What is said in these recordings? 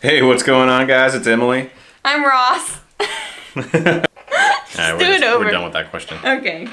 Hey, what's going on, guys? It's Emily. I'm Ross. All right, we're done with that question. Okay.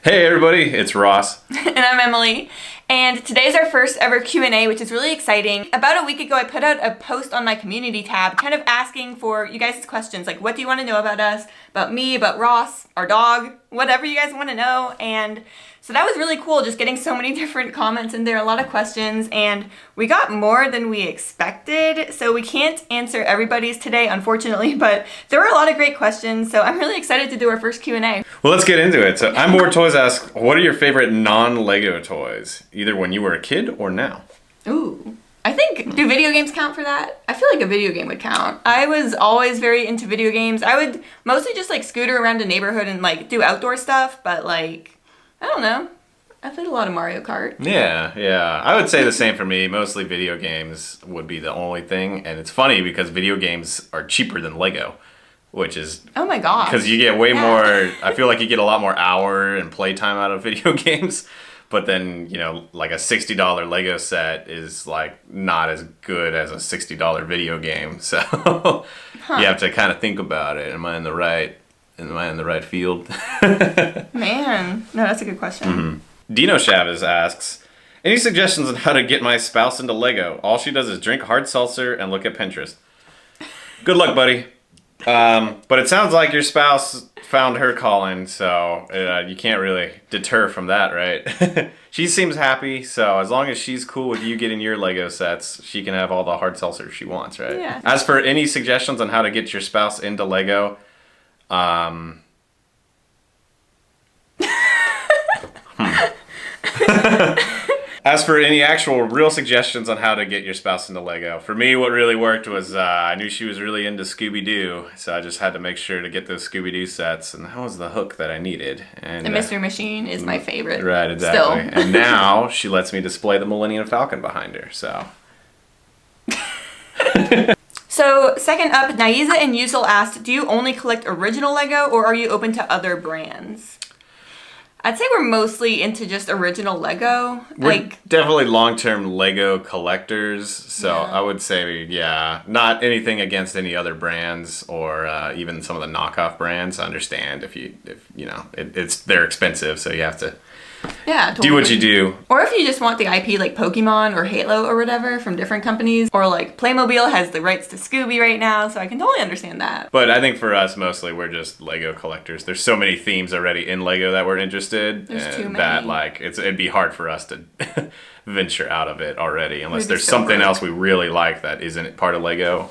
Hey, everybody, it's Ross. And I'm Emily. And today's our first ever Q&A, which is really exciting. About a week ago, I put out a post on my community tab, kind of asking for you guys' questions. Like, what do you want to know about us, about me, about Ross, our dog, whatever you guys want to know. And so that was really cool, just getting so many different comments in there, a lot of questions, and we got more than we expected. So we can't answer everybody's today, unfortunately, but there were a lot of great questions. So I'm really excited to do our first Q&A. Well, let's get into it. So I'm Bored Toys asks, what are your favorite non-Lego toys, either when you were a kid or now? Ooh. I think, do video games count for that? I feel like a video game would count. I was always very into video games. I would mostly just like scooter around the neighborhood and like do outdoor stuff, but like, I don't know. I played a lot of Mario Kart. Yeah. I would say the same for me. Mostly video games would be the only thing. And it's funny because video games are cheaper than Lego, which is... Oh my gosh. Because you get way more... I feel like you get a lot more hour and playtime out of video games. But then, you know, like a $60 Lego set is like not as good as a $60 video game. So you have to kind of think about it. Am I in the right field? Man, no, that's a good question. Mm-hmm. Dino Chavez asks, any suggestions on how to get my spouse into Lego? All she does is drink hard seltzer and look at Pinterest. Good luck, buddy. But it sounds like your spouse found her calling, so you can't really deter from that, right? She seems happy, so as long as she's cool with you getting your Lego sets, she can have all the hard seltzer she wants, right? Yeah. As for any suggestions on how to get your spouse into Lego, As for any actual real suggestions on how to get your spouse into Lego, for me what really worked was I knew she was really into Scooby-Doo, so I just had to make sure to get those Scooby-Doo sets, and that was the hook that I needed. And the Mystery Machine is my favorite. Right, exactly. Still. And now she lets me display the Millennium Falcon behind her, so... So, second up, Naiza and Yusil asked, do you only collect original Lego, or are you open to other brands? I'd say we're mostly into just original Lego. We're definitely long-term Lego collectors, so yeah. I would say, yeah, not anything against any other brands or even some of the knockoff brands. I understand if you know, they're expensive, so you have to totally do what you do. Or if you just want the IP like Pokemon or Halo or whatever from different companies, or like Playmobil has the rights to Scooby right now, so I can totally understand that. But I think for us, mostly we're just Lego collectors. There's so many themes already in Lego that we're interested. There's too many. That like it'd be hard for us to venture out of it already, unless there's something else we really like that isn't part of Lego.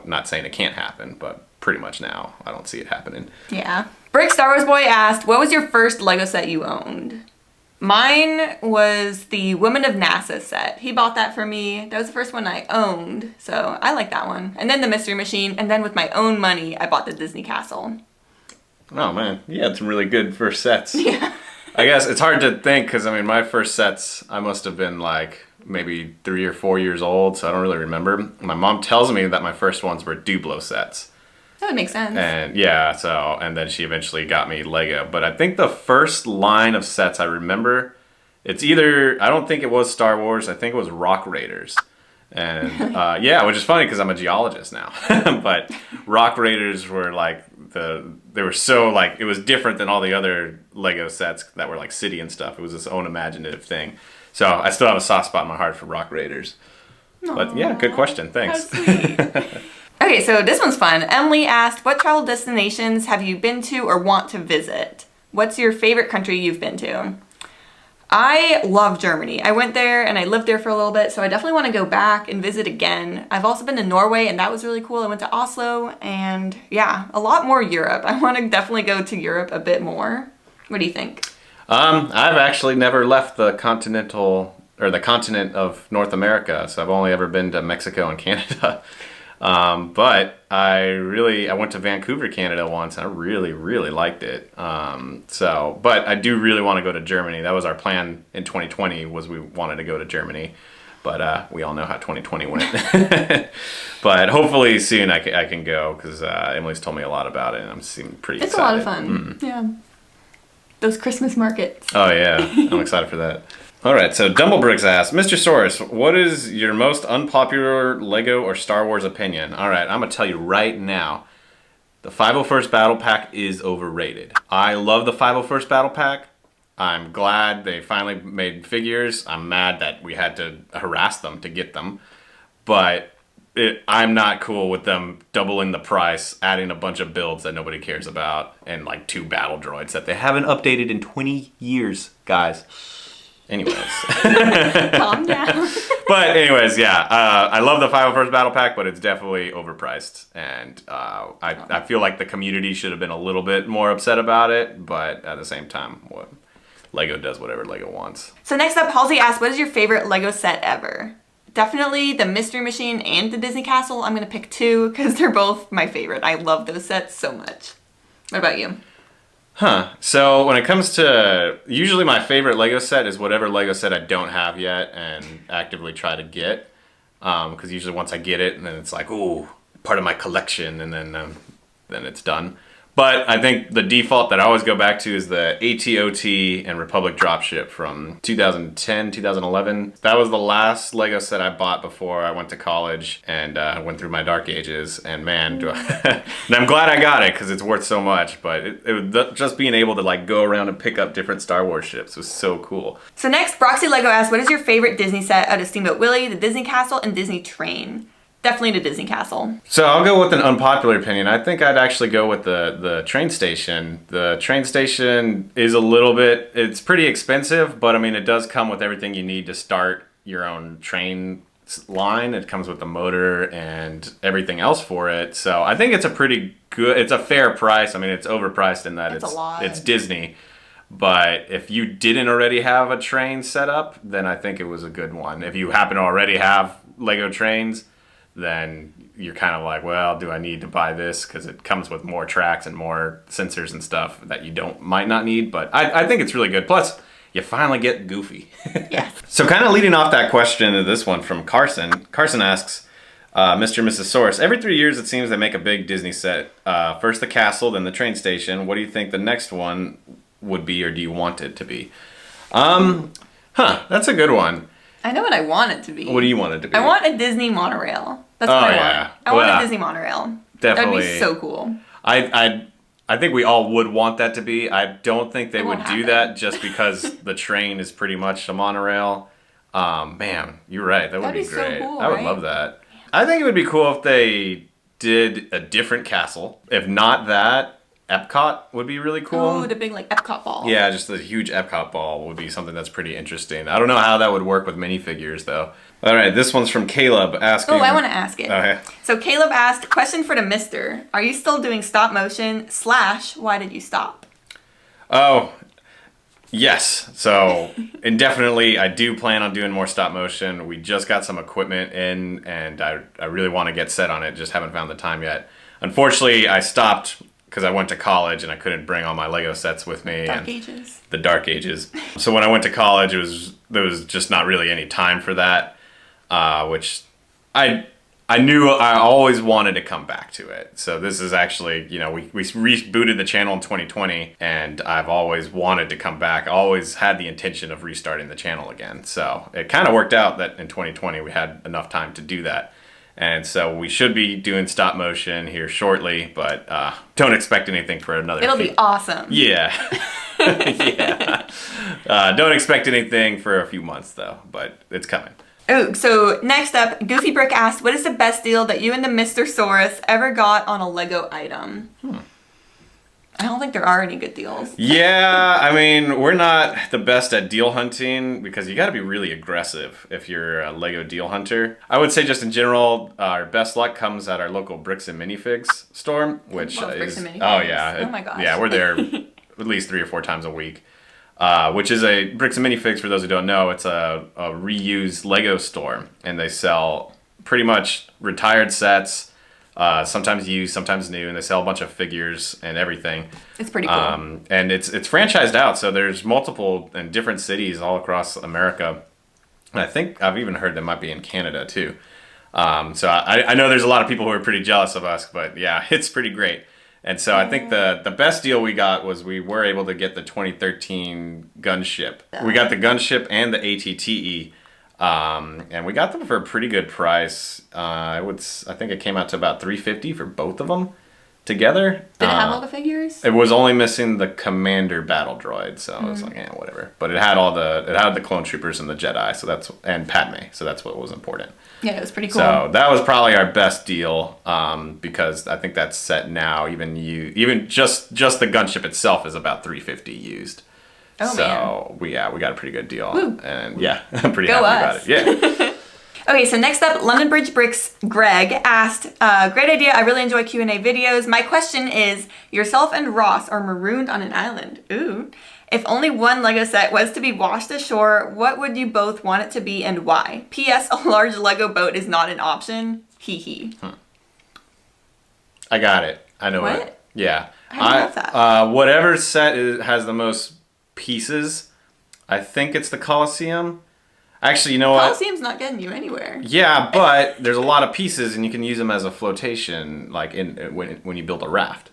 Not saying it can't happen, but pretty much now I don't see it happening. Yeah. Brick Star Wars Boy asked, what was your first Lego set you owned? Mine was the Women of NASA set. He bought that for me. That was the first one I owned, so I like that one. And then the Mystery Machine, and then with my own money, I bought the Disney Castle. Oh man, you had some really good first sets. Yeah. I guess it's hard to think, because I mean, my first sets, I must have been like maybe 3 or 4 years old, so I don't really remember. My mom tells me that my first ones were Duplo sets. That would make sense. And yeah, and then she eventually got me Lego. But I think the first line of sets I remember, it's either, I don't think it was Star Wars, I think it was Rock Raiders. And yeah, which is funny because I'm a geologist now. But Rock Raiders were like, they were so like, it was different than all the other Lego sets that were like city and stuff. It was its own imaginative thing. So I still have a soft spot in my heart for Rock Raiders. Aww, but yeah, good question. Thanks. How sweet. Okay, so this one's fun. Emily asked, what travel destinations have you been to or want to visit? What's your favorite country you've been to? I love Germany. I went there and I lived there for a little bit, so I definitely want to go back and visit again. I've also been to Norway, and that was really cool. I went to Oslo, and yeah, a lot more Europe. I want to definitely go to Europe a bit more. What do you think? I've actually never left the continent of North America, so I've only ever been to Mexico and Canada. But I went to Vancouver, Canada once, and I really, really liked it. But I do really want to go to Germany. That was our plan in 2020, was we wanted to go to Germany. But we all know how 2020 went. But hopefully soon I can go, because Emily's told me a lot about it, and I'm pretty excited. It's a lot of fun. Mm-hmm. Yeah. Those Christmas markets. Oh, yeah. I'm excited for that. All right, so Dumblebricks asks, Mr. Saurus, what is your most unpopular Lego or Star Wars opinion? All right, I'm going to tell you right now. The 501st Battle Pack is overrated. I love the 501st Battle Pack. I'm glad they finally made figures. I'm mad that we had to harass them to get them. But I'm not cool with them doubling the price, adding a bunch of builds that nobody cares about, and like 2 battle droids that they haven't updated in 20 years, guys. Anyways. Calm down. But anyways, yeah. I love the 501st Battle Pack, but it's definitely overpriced. And I feel like the community should have been a little bit more upset about it. But at the same time, Lego does whatever Lego wants. So next up, Halsey asked, what is your favorite Lego set ever? Definitely the Mystery Machine and the Disney Castle. I'm going to pick 2 because they're both my favorite. I love those sets so much. What about you? So when it comes to, usually my favorite Lego set is whatever Lego set I don't have yet and actively try to get. Because usually once I get it, and then it's like, ooh, part of my collection, and then it's done. But I think the default that I always go back to is the AT-OT and Republic Dropship from 2010, 2011. That was the last Lego set I bought before I went to college and went through my dark ages. And man, and I'm glad I got it because it's worth so much. But just being able to like go around and pick up different Star Wars ships was so cool. So next, Broxy Lego asks, what is your favorite Disney set out of Steamboat Willie, the Disney Castle, and Disney Train? Definitely the Disney Castle. So I'll go with an unpopular opinion. I think I'd actually go with the train station. The train station is a little bit, it's pretty expensive, but I mean, it does come with everything you need to start your own train line. It comes with the motor and everything else for it. So I think it's a pretty good, it's a fair price. I mean, it's overpriced in that it's Disney. But if you didn't already have a train set up, then I think it was a good one. If you happen to already have Lego trains, then you're kind of like, well, do I need to buy this? Because it comes with more tracks and more sensors and stuff that you might not need. But I think it's really good. Plus, you finally get Goofy. Yes. So kind of leading off that question to this one from Carson. Carson asks, Mr. and Mrs. Saurus, every 3 years it seems they make a big Disney set. First the castle, then the train station. What do you think the next one would be, or do you want it to be? That's a good one. I know what I want it to be. What do you want it to be? I want a Disney monorail. That's what I want. I want a Disney monorail. Definitely. That'd be so cool. I think we all would want that to be. I don't think they would do that just because the train is pretty much a monorail. Man, you're right. That would be great. So cool, I would love that. I think it would be cool if they did a different castle. If not that, Epcot would be really cool. Oh, the big like Epcot ball. Yeah, just the huge Epcot ball would be something that's pretty interesting. I don't know how that would work with minifigures though. All right, this one's from Caleb asking. Oh, I want to ask it. Okay. So Caleb asked, question for the mister. Are you still doing stop motion / why did you stop? Oh, yes. So indefinitely, I do plan on doing more stop motion. We just got some equipment in and I really want to get set on it. Just haven't found the time yet. Unfortunately, I stopped because I went to college and I couldn't bring all my Lego sets with me. Dark Ages. The Dark Ages. So when I went to college, there was just not really any time for that, which I knew I always wanted to come back to it. So this is actually, we rebooted the channel in 2020 and I've always wanted to come back. I always had the intention of restarting the channel again. So it kind of worked out that in 2020 we had enough time to do that. And so we should be doing stop motion here shortly, but don't expect anything for another It'll be awesome. Yeah. Yeah. Don't expect anything for a few months, though, but it's coming. Oh, so next up, Goofy Brick asked, what is the best deal that you and the Mr. Saurus ever got on a Lego item? I don't think there are any good deals. Yeah, I mean, we're not the best at deal hunting because you got to be really aggressive if you're a Lego deal hunter. I would say just in general, our best luck comes at our local Bricks and Minifigs store, which Bricks and Minifigs. Oh yeah, oh my gosh. Yeah, we're there at least 3 or 4 times a week. Which is a Bricks and Minifigs, for those who don't know, it's a reused Lego store, and they sell pretty much retired sets. Sometimes used, sometimes new, and they sell a bunch of figures and everything. It's pretty cool. And it's franchised out, so there's multiple in different cities all across America. And I think I've even heard they might be in Canada too. So I know there's a lot of people who are pretty jealous of us, but yeah, it's pretty great. And so I think the best deal we got was we were able to get the 2013 gunship. We got the gunship and the ATTE. And we got them for a pretty good price. I think it came out to about $350 for both of them together. Did it have all the figures? It was only missing the Commander battle droid, so I was like, whatever. But it had the clone troopers and the Jedi, and Padme, so that's what was important. Yeah, it was pretty cool. So that was probably our best deal, because I think that's set now. Even just the gunship itself is about $350 used. Oh, so we got a pretty good deal. Woo. And yeah, I'm pretty happy about it. Yeah. Okay, so next up, London Bridge Bricks Greg asked, great idea, I really enjoy Q&A videos. My question is, yourself and Ross are marooned on an island. Ooh. If only one Lego set was to be washed ashore, what would you both want it to be and why? P.S. A large Lego boat is not an option. Hee hee. I got it. I know what? it. Yeah. I love that. Whatever set has the most pieces, I think it's the Colosseum. Actually, you know what? Colosseum's not getting you anywhere. Yeah, but there's a lot of pieces, and you can use them as a flotation, like when you build a raft,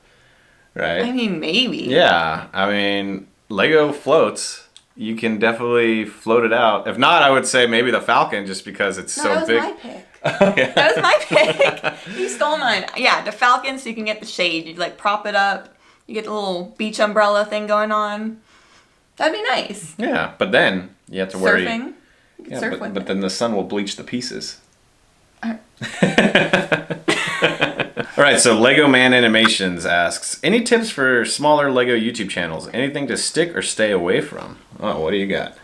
right? I mean, maybe. Yeah, I mean, Lego floats. You can definitely float it out. If not, I would say maybe the Falcon, just because it's so big. That was my pick. That was my pick. You stole mine. Yeah, the Falcon, so you can get the shade. You like prop it up. You get the little beach umbrella thing going on. That'd be nice. Yeah, but then you have to worry. Surfing. Yeah, but then the sun will bleach the pieces. All right, so Lego Man Animations asks, any tips for smaller Lego YouTube channels? Anything to stick or stay away from? Oh, what do you got?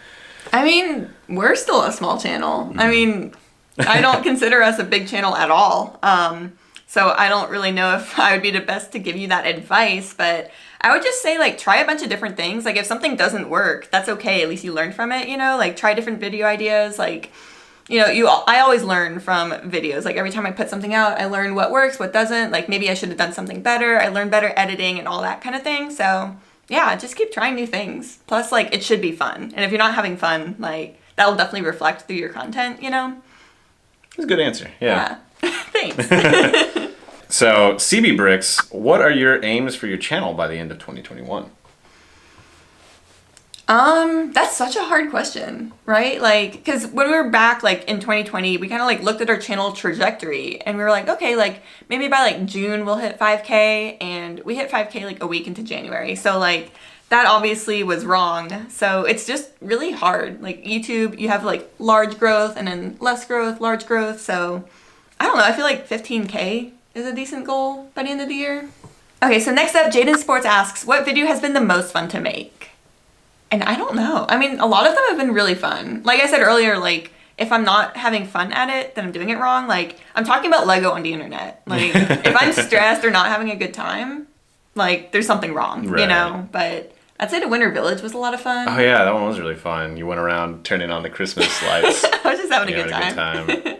I mean, we're still a small channel. I mean, I don't consider us a big channel at all. So I don't really know if I would be the best to give you that advice, but I would just say, like, try a bunch of different things. Like, if something doesn't work, that's okay. At least you learn from it, you know? Like, try different video ideas. Like, you know, I always learn from videos. Like, every time I put something out, I learn what works, what doesn't. Like, maybe I should have done something better. I learned better editing and all that kind of thing. So, yeah, just keep trying new things. Plus, like, it should be fun. And if you're not having fun, like, that'll definitely reflect through your content, you know? That's a good answer. Yeah. Thanks. So, CB Bricks, what are your aims for your channel by the end of 2021? That's such a hard question, right? Like, because when we were back, like, in 2020, we kind of, like, looked at our channel trajectory, and we were like, okay, like, maybe by, like, June we'll hit 5K, and we hit 5K, like, a week into January. So, like, that obviously was wrong. So it's just really hard. Like, YouTube, you have, like, large growth, and then less growth, large growth. So, I don't know, I feel like 15K is a decent goal by the end of the year. Okay, so next up, Jaden Sports asks, what video has been the most fun to make? And I don't know. I mean, a lot of them have been really fun. Like I said earlier, like, if I'm not having fun at it, then I'm doing it wrong. Like, I'm talking about Lego on the internet. Like, if I'm stressed or not having a good time, like, there's something wrong, right. You know? But I'd say the Winter Village was a lot of fun. Oh yeah, that one was really fun. You went around turning on the Christmas lights. I was just having a good time.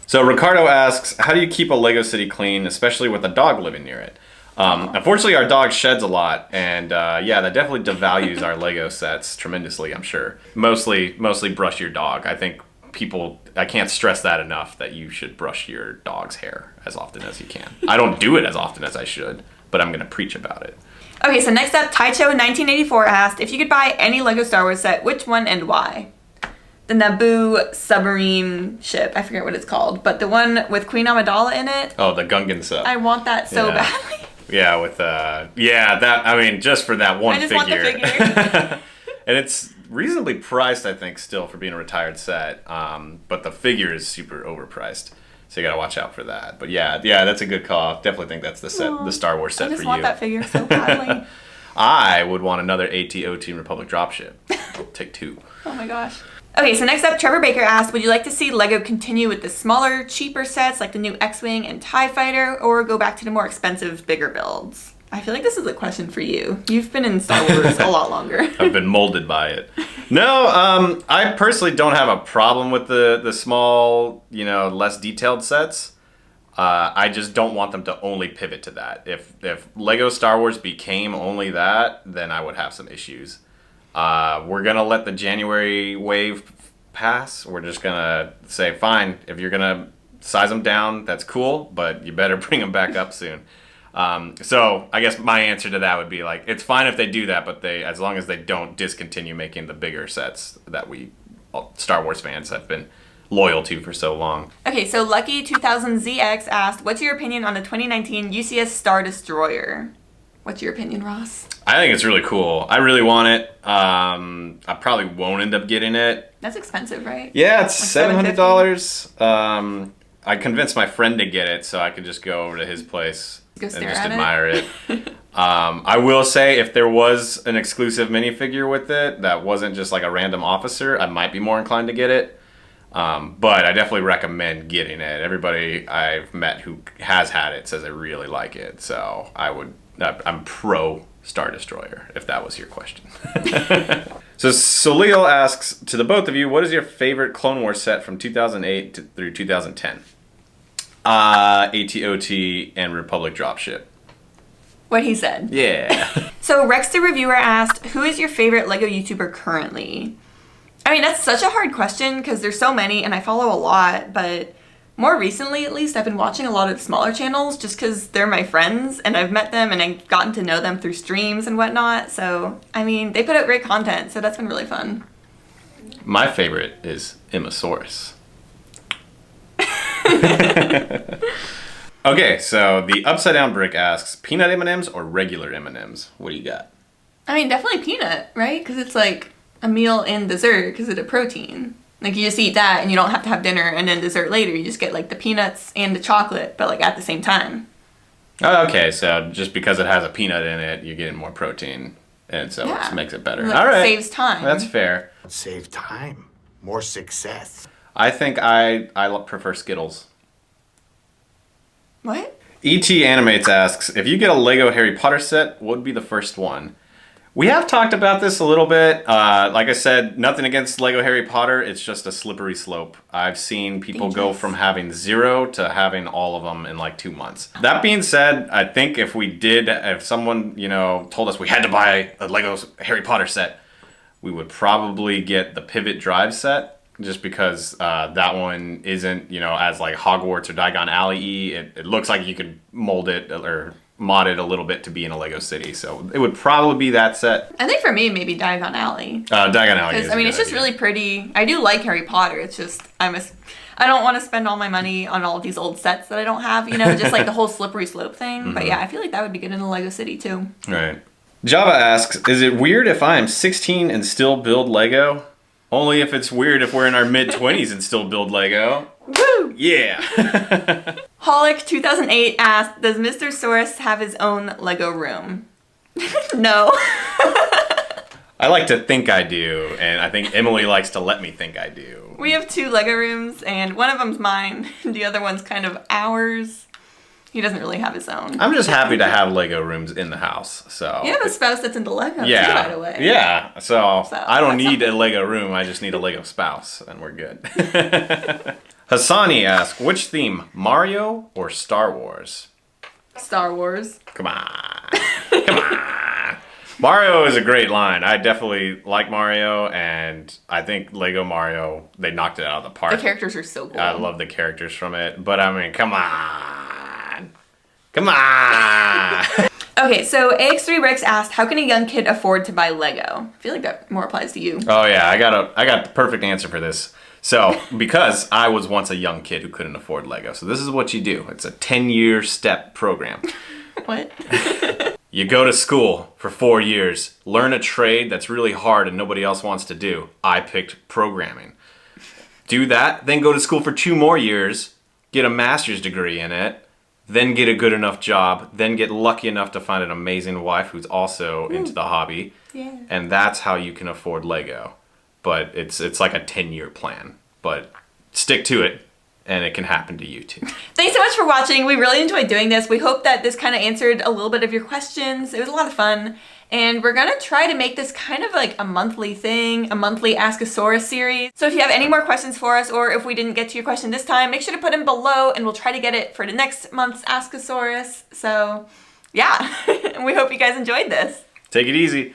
So Ricardo asks, how do you keep a Lego city clean, especially with a dog living near it? Unfortunately, our dog sheds a lot, and yeah, that definitely devalues our Lego sets tremendously, I'm sure. Mostly brush your dog. I think I can't stress that enough, that you should brush your dog's hair as often as you can. I don't do it as often as I should, but I'm going to preach about it. Okay, so next up, Taicho1984 asked, if you could buy any Lego Star Wars set, which one and why? The Naboo submarine ship. I forget what it's called, but the one with Queen Amidala in it. Oh, the Gungan set. I want that so badly. Yeah, with that. I mean, just for that one figure. I just want the figure. And it's reasonably priced, I think, still for being a retired set. But the figure is super overpriced, so you gotta watch out for that. But yeah, that's a good call. Definitely think that's the set, the Star Wars set for you. I just want that figure so badly. I would want another AT-O Team Republic dropship. Take two. Oh my gosh. Okay, so next up, Trevor Baker asked, would you like to see Lego continue with the smaller, cheaper sets like the new X-Wing and TIE Fighter, or go back to the more expensive, bigger builds? I feel like this is a question for you. You've been in Star Wars a lot longer. I've been molded by it. No, I personally don't have a problem with the small, less detailed sets. I just don't want them to only pivot to that. If Lego Star Wars became only that, then I would have some issues. We're gonna let the January wave pass. We're just gonna say, fine, if you're gonna size them down. That's cool, but you better bring them back up soon. So I guess my answer to that would be like, it's fine if they do that, but as long as they don't discontinue making the bigger sets that Star Wars fans have been loyal to for so long. Okay, so Lucky2000ZX asked, what's your opinion on the 2019 UCS Star Destroyer? What's your opinion, Ross? I think it's really cool. I really want it. I probably won't end up getting it. That's expensive, right? Yeah, it's like $700. I convinced my friend to get it so I could just go over to his place and just admire it. I will say, if there was an exclusive minifigure with it that wasn't just like a random officer, I might be more inclined to get it. But I definitely recommend getting it. Everybody I've met who has had it says they really like it. So I'm pro Star Destroyer, if that was your question. So Salil asks, to the both of you, what is your favorite Clone Wars set from 2008 through 2010? AT-OT and Republic Dropship. What he said. Yeah. So Rex the Reviewer asked, who is your favorite LEGO YouTuber currently? I mean, that's such a hard question because there's so many and I follow a lot, but more recently, at least, I've been watching a lot of the smaller channels just because they're my friends and I've met them and I've gotten to know them through streams and whatnot. So, I mean, they put out great content, so that's been really fun. My favorite is Emmasaurus. Okay, so the Upside Down Brick asks, peanut M&Ms or regular M&Ms? What do you got? I mean, definitely peanut, right? Because it's like a meal and dessert because of the protein. Like, you just eat that and you don't have to have dinner and then dessert later. You just get like the peanuts and the chocolate, but like at the same time. Oh, okay, so just because it has a peanut in it, you're getting more protein, and so it makes it better. Like, all right, saves time. That's fair. Save time, more success. I think I prefer Skittles. What? E.T. Animates asks, if you get a Lego Harry Potter set, what would be the first one? We have talked about this a little bit. Like I said, nothing against Lego Harry Potter. It's just a slippery slope. I've seen people go from having 0 to having all of them in like 2 months. That being said, I think if someone, told us we had to buy a Lego Harry Potter set, we would probably get the Pivot Drive set. Just because that one isn't, as like Hogwarts or Diagon Alley-y. It looks like you could mold it or mod it a little bit to be in a Lego city. So it would probably be that set. I think for me, maybe Diagon Alley. Diagon Alley is it's just really pretty. I do like Harry Potter. It's just, I don't want to spend all my money on all of these old sets that I don't have, just like the whole slippery slope thing. Mm-hmm. But yeah, I feel like that would be good in a Lego city too. Right. Java asks, is it weird if I am 16 and still build Lego? Only if it's weird if we're in our mid-20s and still build Lego. Woo! Yeah! Holic 2008 asked, does Mr. Saurus have his own Lego room? No. I like to think I do, and I think Emily likes to let me think I do. We have 2 Lego rooms, and one of them's mine, the other one's kind of ours. He doesn't really have his own. I'm just happy to have Lego rooms in the house, so... You have a spouse that's into Lego, too, by the way. Yeah, so I don't need a Lego room, I just need a Lego spouse, and we're good. Hassani asks, which theme, Mario or Star Wars? Star Wars. Come on. Come on. Mario is a great line. I definitely like Mario, and I think Lego Mario, they knocked it out of the park. The characters are so cool. I love the characters from it, but I mean, come on. Come on! Okay, so AX3Rex asked, how can a young kid afford to buy Lego? I feel like that more applies to you. Oh yeah, I got the perfect answer for this. So, because I was once a young kid who couldn't afford Lego, so this is what you do. It's a 10-year step program. What? You go to school for 4 years, learn a trade that's really hard and nobody else wants to do. I picked programming. Do that, then go to school for 2 more years, get a master's degree in it, then get a good enough job, then get lucky enough to find an amazing wife who's also into the hobby. Yeah. And that's how you can afford Lego. But it's like a 10-year plan. But stick to it, and it can happen to you too. Thanks so much for watching. We really enjoyed doing this. We hope that this kind of answered a little bit of your questions. It was a lot of fun. And we're gonna try to make this kind of like a monthly thing, a monthly Ask-A-Saurus series. So if you have any more questions for us, or if we didn't get to your question this time, make sure to put them below and we'll try to get it for the next month's Ask-A-Saurus. So yeah, we hope you guys enjoyed this. Take it easy.